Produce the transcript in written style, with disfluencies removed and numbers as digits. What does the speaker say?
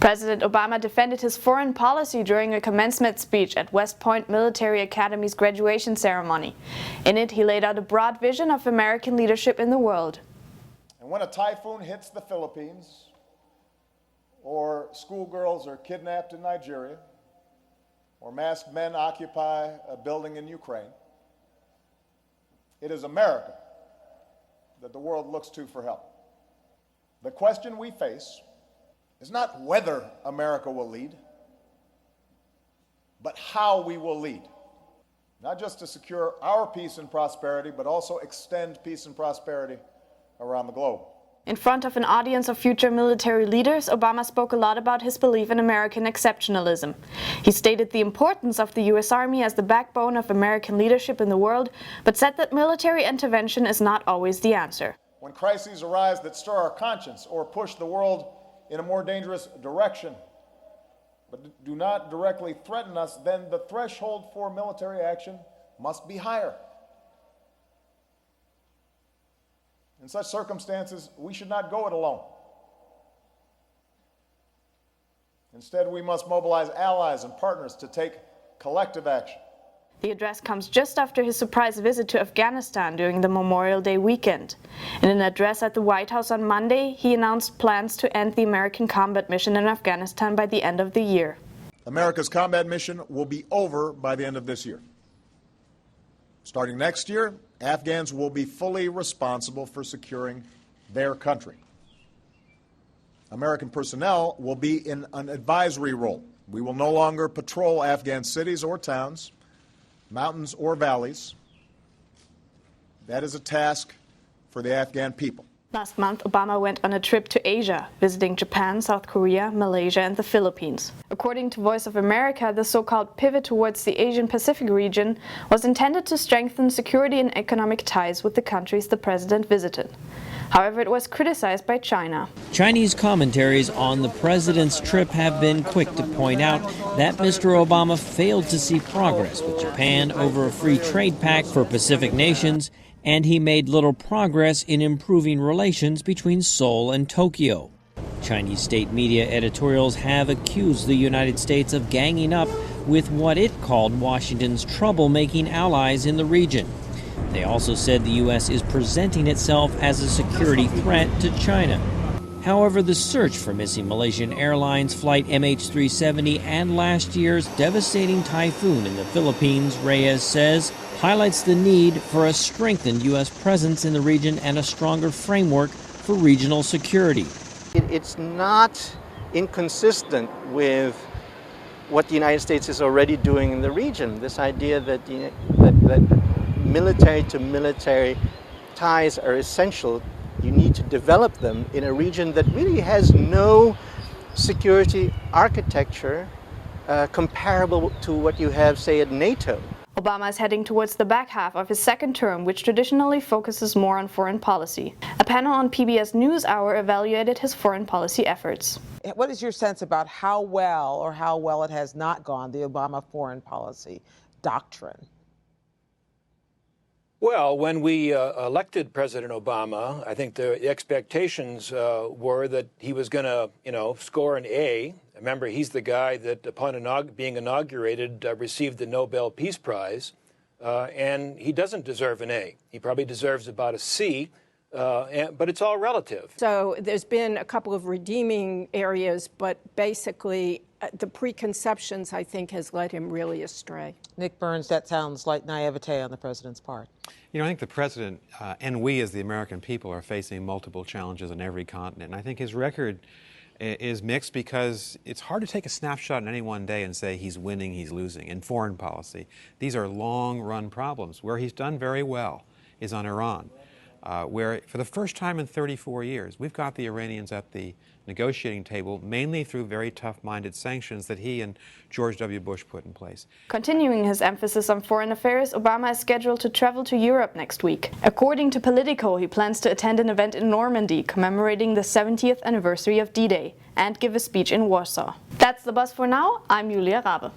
President Obama defended his foreign policy during a commencement speech at West Point Military Academy's graduation ceremony. In it, he laid out a broad vision of American leadership in the world. And when a typhoon hits the Philippines, or schoolgirls are kidnapped in Nigeria, or masked men occupy a building in Ukraine, it is America that the world looks to for help. The question we face is not whether America will lead, but how we will lead. Not just to secure our peace and prosperity, but also extend peace and prosperity around the globe. In front of an audience of future military leaders, Obama spoke a lot about his belief in American exceptionalism. He stated the importance of the U.S. Army as the backbone of American leadership in the world, but said that military intervention is not always the answer. When crises arise that stir our conscience or push the world in a more dangerous direction, but do not directly threaten us, then the threshold for military action must be higher. In such circumstances, we should not go it alone. Instead, we must mobilize allies and partners to take collective action. The address comes just after his surprise visit to Afghanistan during the Memorial Day weekend. In an address at the White House on Monday, he announced plans to end the American combat mission in Afghanistan by the end of the year. America's combat mission will be over by the end of this year. Starting next year, Afghans will be fully responsible for securing their country. American personnel will be in an advisory role. We will no longer patrol Afghan cities or towns, mountains or valleys. That is a task for the Afghan people. Last month, Obama went on a trip to Asia, visiting Japan, South Korea, Malaysia and the Philippines. According to Voice of America, the so-called pivot towards the Asian-Pacific region was intended to strengthen security and economic ties with the countries the president visited. However, it was criticized by China. Chinese commentaries on the president's trip have been quick to point out that Mr. Obama failed to see progress with Japan over a free trade pact for Pacific nations, and he made little progress in improving relations between Seoul and Tokyo. Chinese state media editorials have accused the United States of ganging up with what it called Washington's troublemaking allies in the region. They also said the U.S. is presenting itself as a security threat to China. However, the search for missing Malaysian Airlines flight MH370 and last year's devastating typhoon in the Philippines, Reyes says, highlights the need for a strengthened U.S. presence in the region and a stronger framework for regional security. It's not inconsistent with what the United States is already doing in the region. This idea that military-to-military ties are essential. You need to develop them in a region that really has no security architecture comparable to what you have, say, at NATO. Obama is heading towards the back half of his second term, which traditionally focuses more on foreign policy. A panel on PBS NewsHour evaluated his foreign policy efforts. What is your sense about how well it has not gone, the Obama foreign policy doctrine? Well, when we elected President Obama, I think the expectations were that he was going to, score an A. Remember, he's the guy that, upon being inaugurated, received the Nobel Peace Prize, and he doesn't deserve an A. He probably deserves about a C, but it's all relative. So there's been a couple of redeeming areas, but basically the preconceptions, I think, has led him really astray. Nick Burns, that sounds like naivete on the president's part. I think the president and we as the American people are facing multiple challenges on every continent. And I think his record is mixed because it's hard to take a snapshot in any one day and say he's winning, he's losing. In foreign policy, these are long-run problems. Where he's done very well is on Iran, where for the first time in 34 years, we've got the Iranians at the negotiating table, mainly through very tough-minded sanctions that he and George W. Bush put in place. Continuing his emphasis on foreign affairs, Obama is scheduled to travel to Europe next week. According to Politico, he plans to attend an event in Normandy commemorating the 70th anniversary of D-Day and give a speech in Warsaw. That's the buzz for now. I'm Julia Rabe.